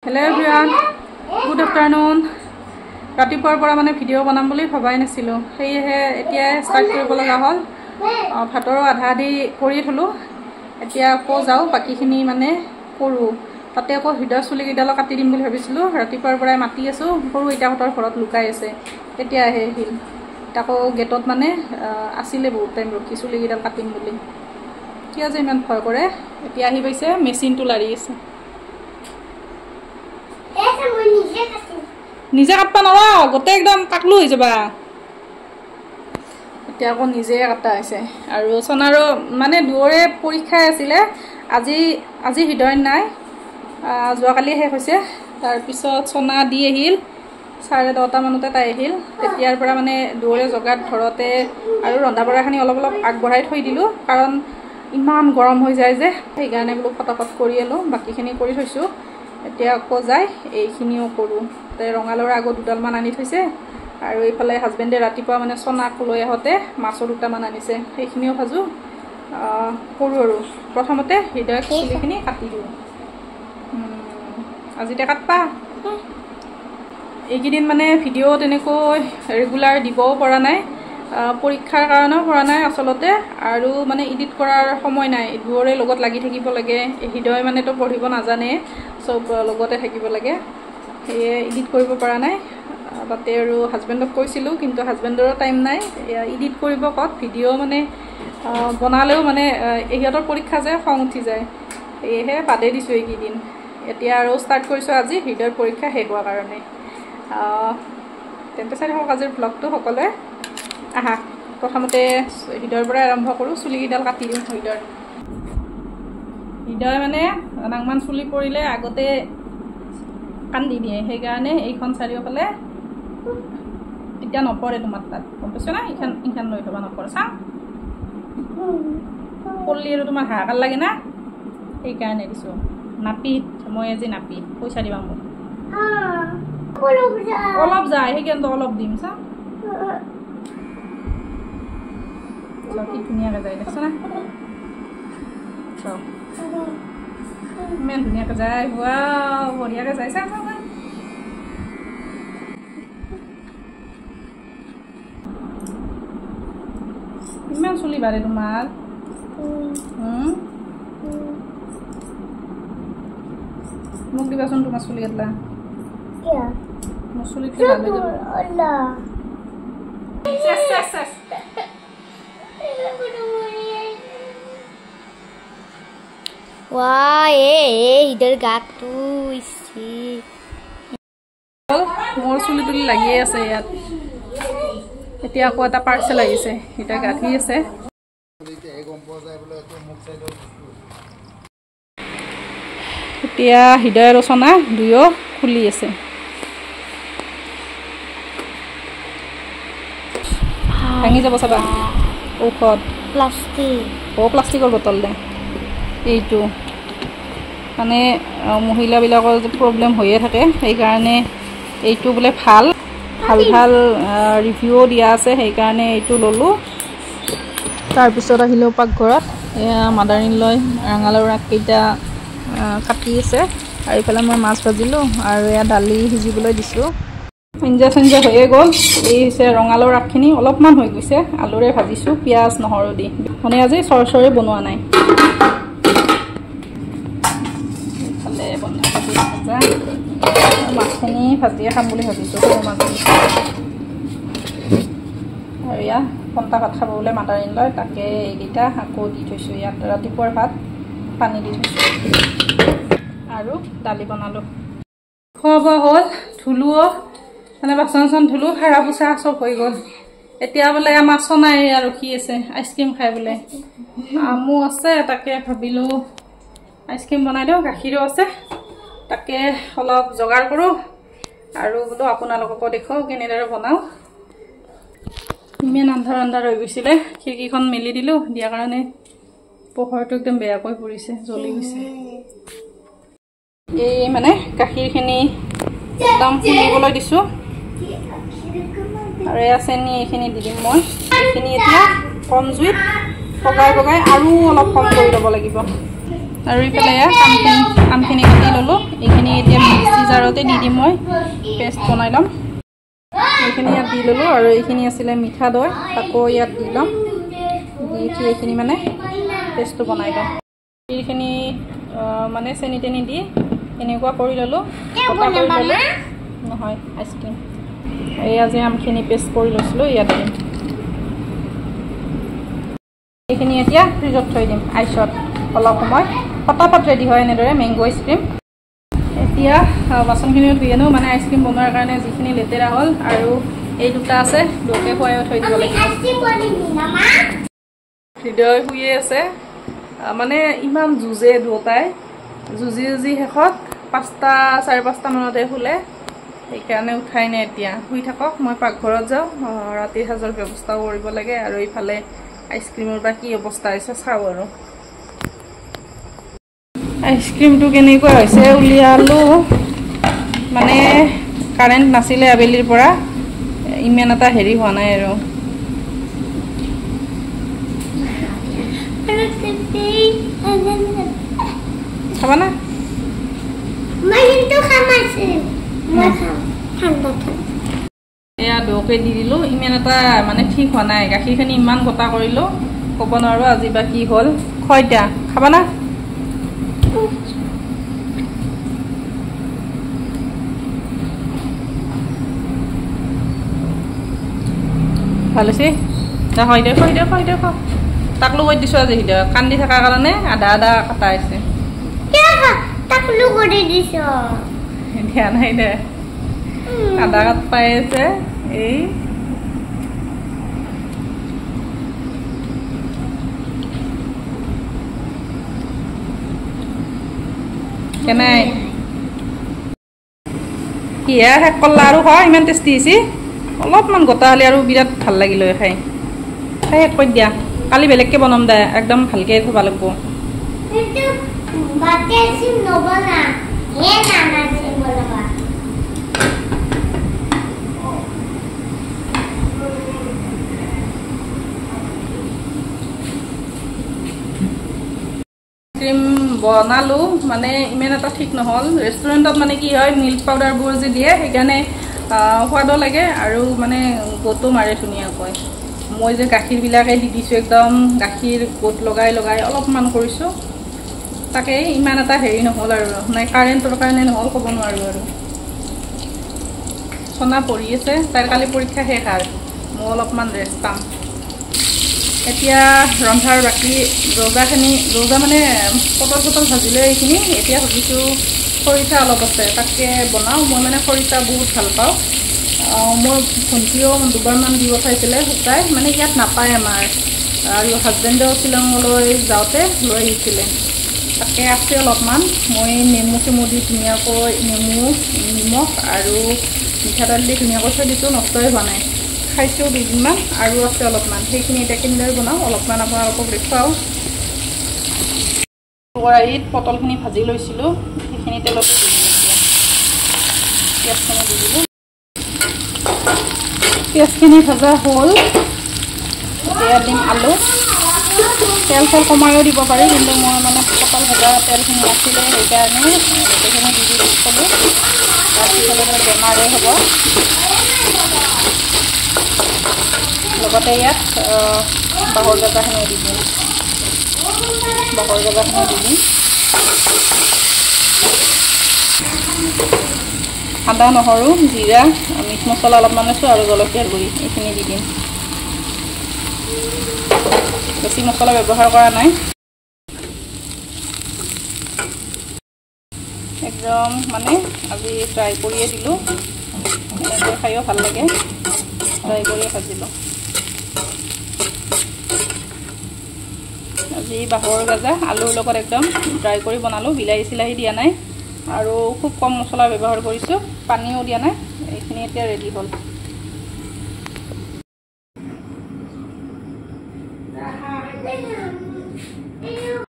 Hello everyone, good afternoon. ৰাতিপুৱাৰ পৰা মানে ভিডিও বনাম বুলি ভাবাই নাছিলো সেইহে এতিয়া স্টাৰ্ট কৰিব লগা হ'ল ভাতৰ আধা দি কৰি থলো এতিয়া আকৌ যাও বাকিখিনি মানে কৰো তাতে আকৌ হৃদয় চুলি কিডাল কাটি দিম বুলি ভাবিছিলো ৰাতিপুৱাৰ পৰা মাটি আছো সৰু ইটাহঁতৰ ঘৰত লুকাই আছে এতিয়া আহে হিল তাকো গেটত মানে আছিলে বহুত টাইম ৰখি চুলি কিডাল কাটিম বুলি কিয় যে ইমান ভয় কৰে এতিয়া আহি পাইছে মেচিনটো লাৰি আছে নিজে কাটবা নৰা গোটে একদম কাকলু হৈ যাবা এতিয়া আকৌ নিজে কাটা হৈছে আৰু সোনাৰো মানে দুৰে পৰীক্ষা আছিল আজি হৃদয় নাই যোৱাকালি শেষ হৈছে তাৰ পিছত সোনা দি আহিল 10:30 মানতে তাই আহিল তেতিয়াৰ পৰা মানে দুৰে জগাত ধৰতে আৰু ৰন্ধা বঢ়াখিনি অলপ আগবঢ়াই থৈ দিলো কাৰণ ইমান গৰম হৈ যায় যে সেইকাৰণে বলো ফটাফট কৰি আলো বাকিখিনি কৰি থৈছো এতিয়া আকৌ যাই এইখিনিও কৰো তে ৰঙালৰ আগত দুডাল মান আনি থৈছে আৰু এইফালে হাজবেণ্ডে ৰাতিপুৱা মানে সোনাক লৈ আহতে মাছৰ দুটা মান আনিছে সেইখিনিও ভাজু কৰো আৰু প্ৰথমতে হৃদয় চুলিখিনি কাটি দিও আজিতে কাটপা এইকেইদিন মানে ভিডিও তেনেকৈ ৰেগুলাৰ দিবও পৰা নাই পৰীক্ষাৰ কাৰণেও কৰা নাই আসলতে আৰু মানে এডিট কৰাৰ সময় নাই দুৰে লগত লাগি থাকিব লাগে হৃদয় মানে তো পঢ়িব নাজানে সব লগতে থাকিব লাগে এই এডিট কৰিব পৰা নাই বাতে আৰু হাজবেণ্ডক কৈছিলো কিন্তু হাজবেণ্ডৰ টাইম নাই এডিট কৰিব কত ভিডিও মানে বনালেও মানে এহিহঁতৰ পৰীক্ষা যে খং উঠি যায় এহে বাদে দিছো এইকেইদিন এতিয়া আৰু ষ্টাৰ্ট কৰিছো আজি হৃদয়ৰ পৰীক্ষা শেষ হোৱাৰ কাৰণে তেন্তে চাই হওক আজিৰ ব্লগটো সকলোৱে আহা প্ৰথমতে হৃদয়ৰ পৰা আৰম্ভ কৰো চুলি কিডাল কাটি দিম হৃদয় মানে নাংমান চুলি পৰিলে আগতে কান্দি দিয়ে সেইকাৰণে এইখন চাৰিওফালে এতিয়া নপৰে তোমাৰ তাত গম পাইছ না ইখান লৈ থবা নপৰে চা পল্লি আৰু তোমাৰ হাহাকাৰ লাগে না সেইকাৰণে দিছো নাপি মই আজি নাপি পইচা দিবা মোক অলপ যায় সেইকাৰণে অলপ দিম চা কি ধুনীয়াকৈ যায় দেখছ না ইমান ধুনীয়াকৈ যায় ৱাও বঢ়িয়াকৈ যায় চা ইমান চুলি বাঢ়ে তোমাৰ মোক দিবাচোন তোমাৰ চুলি এটলা মোৰ চুলিত কি ভাল হৈ যাব Wah, ider gatu isi. মোৰ চুলি তুলি লাগি আছে ইয়াত এতিয়া আকৌ এটা পাৰ্সেল আহিছে এটা গাঠি আছে এতিয়া হৃদয় ৰচনা দুয়ো খুলি আছে ভাঙি যাব চাবা ঔষধ প্লাষ্টিকৰ বটল দে এইটো মানে মহিলাবিলাকৰ যে প্ৰব্লেম হৈয়ে থাকে সেইকাৰণে এইটো বোলে ভাল ৰিভিউ দিয়া আছে সেইকাৰণে এইটো ললো তাৰপিছত আহিলো পাকঘৰত মাদাৰিন লৈ ৰঙালাও আগকেইটা কাটি আছে আৰু ইফালে মই মাছ ভাজিলো আৰু এয়া দালি সিজিবলৈ দিছো আঞ্জা হৈয়ে গ'ল এই হৈছে ৰঙালাও আগখিনি অলপমান হৈ গৈছে আলুৰে ভাজিছো পিঁয়াজ নহৰু দি মানে আজি চৰচৰে বনোৱা নাই মাছখিনি ভাজিয়ে খাম বুলি ভাবিছো আৰু ইয়াত পন্তা ভাত খাব বোলে মাদাৰিন লয় তাকে এইকেইটা আকৌ দি থৈছো ইয়াত ৰাতিপুৱাৰ ভাত পানী দি থৈছো আৰু দালি বনালো খোৱা বোৱা হ'ল ধুলো মানে বাচন ধুলো সাৰা পোছা চব হৈ গ'ল এতিয়া বোলে আমাৰ সোনাই ৰখি আছে আইচক্ৰীম খাই বোলে আমো আছে তাকে ভাবিলো আইচক্ৰীম বনাই দিওঁ গাখীৰো আছে তাকে অলপ জগাৰ কৰো আৰু বোলো আপোনালোককো দেখুৱাও কেনেদৰে বনাও ইমান আন্ধাৰ হৈ গৈছিলে খিৰিকীখন মেলি দিলো দিয়াৰ কাৰণে পোহৰটো একদম বেয়াকৈ পৰিছে জ্বলি গৈছে এই মানে গাখীৰখিনি একদম ফুলিবলৈ দিছো আৰু এয়া চেনি এইখিনি দি দিম মই এইখিনি এতিয়া কম জুইত পগাই আৰু অলপ কম কৰি ল'ব লাগিব আৰু ইফালে আমখিনি কাটি ল'লোঁ এইখিনি এতিয়া মিক্সি জাৰতে দি দিম মই পেষ্ট বনাই ল'ম এইখিনি ইয়াত দি ল'লোঁ আৰু এইখিনি আছিলে মিঠা দৈ আকৌ ইয়াত দি ল'ম দি এইখিনি মানে পেষ্টটো বনাই ল'ম এইখিনি মানে চেনি টেনি দি এনেকুৱা কৰি ল'লোঁ নহয় আইচক্ৰীম এয়া যে আমখিনি পেষ্ট কৰি লৈছিলোঁ ইয়াত দিম এইখিনি এতিয়া ফ্ৰিজত থৈ দিম আইচত অলপ সময় ফটাফট ৰেডি হয় এনেদৰে মেংগো আইচক্ৰীম এতিয়া বাচনখিনিও ধুই আনো মানে আইচক্ৰীম বনোৱাৰ কাৰণে যিখিনি লেতেৰা হ'ল আৰু এই দুটা আছে দুটাকে খুৱাইও থৈ দিব লাগিব হৃদয় শুয়ে আছে মানে ইমান যুঁজে দুটাই যুঁজি শেষত 5টা 4:30 মানতে শুলে সেইকাৰণে উঠাই নাই এতিয়া শুই থাকক মই পাকঘৰত যাওঁ ৰাতিৰ সাজৰ ব্যৱস্থাও কৰিব লাগে আৰু ইফালে আইচক্ৰীমৰ বা কি অৱস্থা হৈছে চাওঁ আৰু আইচক্ৰীমটো কেনেকুৱা হৈছে উলিয়ালোঁ মানে কাৰেণ্ট নাছিলে আবেলিৰ পৰা ইমান এটা হেৰি হোৱা নাই আৰু খাবা না এয়া দৌকে দি দিলোঁ ইমান এটা মানে ঠিক হোৱা নাই গাখীৰখিনি ইমান গোটা কৰিলোঁ ক'ব নোৱাৰোঁ আজি বা কি হ'ল খোৱা এতিয়া খাবা না ভাল হৈছে হয় দে তাক লৈ দিছোঁ আজি হৃদয় কান্দি থকাৰ কাৰণে আধা কাটা আছে দিয়া নাই দে আধা কাট পাই আছে এই কেনাই কিহে শেষ কৰলা আৰু খোৱা ইমান টেষ্টি হৈছে অলপমান গোটা হ'লে আৰু বিৰাট ভাল লাগিল খাই শেষ কৰি দিয়া কালি বেলেগকৈ বনাম দে একদম ভালকৈ থ'ব লাগিব ক্ৰীম বনালোঁ মানে ইমান এটা ঠিক নহ'ল ৰেষ্টুৰেণ্টত মানে কি হয় মিল্ক পাউডাৰবোৰ যে দিয়ে সেইকাৰণে সোৱাদো লাগে আৰু মানে গোটো মাৰে ধুনীয়াকৈ মই যে গাখীৰবিলাকে দি দিছোঁ একদম গাখীৰ গোট লগাই অলপমান কৰিছোঁ তাকে ইমান এটা হেৰি নহ'ল আৰু নাই কাৰেণ্টৰ কাৰণে নহ'ল ক'ব নোৱাৰোঁ আৰু চনা পঢ়ি আছে তাইৰ কালি পৰীক্ষা শেষ আৰু মই অলপমান ৰেষ্ট পাম এতিয়া ৰন্ধাৰ বাকী ৰৌজা মানে পটল ভাজিলে এইখিনি এতিয়া ভাবিছোঁ খৰিচা অলপ আছে তাকে বনাওঁ মই মানে খৰিচা বহুত ভাল পাওঁ মোৰ ভণ্টিও দুবাৰমান দি পঠাইছিলে শুকাই মানে ইয়াত নাপায় আমাৰ আৰু হাজবেণ্ডেও শ্বিলঙলৈ যাওঁতে লৈ আহিছিলে তাকে আছে অলপমান মই নেমু চেমু দি ধুনীয়াকৈ নেমু নিমখ আৰু মিঠাতেল দি ধুনীয়াকৈ থৈ দিছোঁ নষ্টই হোৱা নাই খাইছোঁ 2 দিনমান আৰু আছে অলপমান সেইখিনি এতিয়া কেনেদৰে বনাওঁ অলপমান আপোনালোকক দেখুৱাওঁ কেৰাহীত পটলখিনি ভাজি লৈছিলোঁ সেইখিনি তেলতে দি দিলোঁ পিঁয়াজখিনি দি দিলোঁ পিঁয়াজখিনি ভাজা হ'ল এতিয়া দিম আলু তেল কমাইও দিব পাৰি কিন্তু মই মানে পটল ভজা তেলখিনি আছিলে সেইকাৰণে গোটেইখিনি দি থ'লোঁ তাৰপিছতে বেমাৰে হ'ব লগতে ইয়াত বাঁহৰ গাজাখিনি দি দিম আদা নহৰু জিৰা মিট মছলা অলপমান লৈছোঁ আৰু জলকীয়াৰ গুড়ি এইখিনি দি দিম বেছি মছলা ব্যৱহাৰ কৰা নাই একদম মানে আজি ট্ৰাই কৰিয়ে দিলোঁ এনেকৈ খায়ো ভাল লাগে ট্ৰাই কৰিয়ে ভাজিলোঁ আজি বাঁহৰ গাজা আলুৰ লগত একদম ড্ৰাই কৰি বনালোঁ বিলাহী চিলাহী দিয়া নাই আৰু খুব কম মছলা ব্যৱহাৰ কৰিছোঁ পানীও দিয়া নাই এইখিনি এতিয়া ৰেডি হ'ল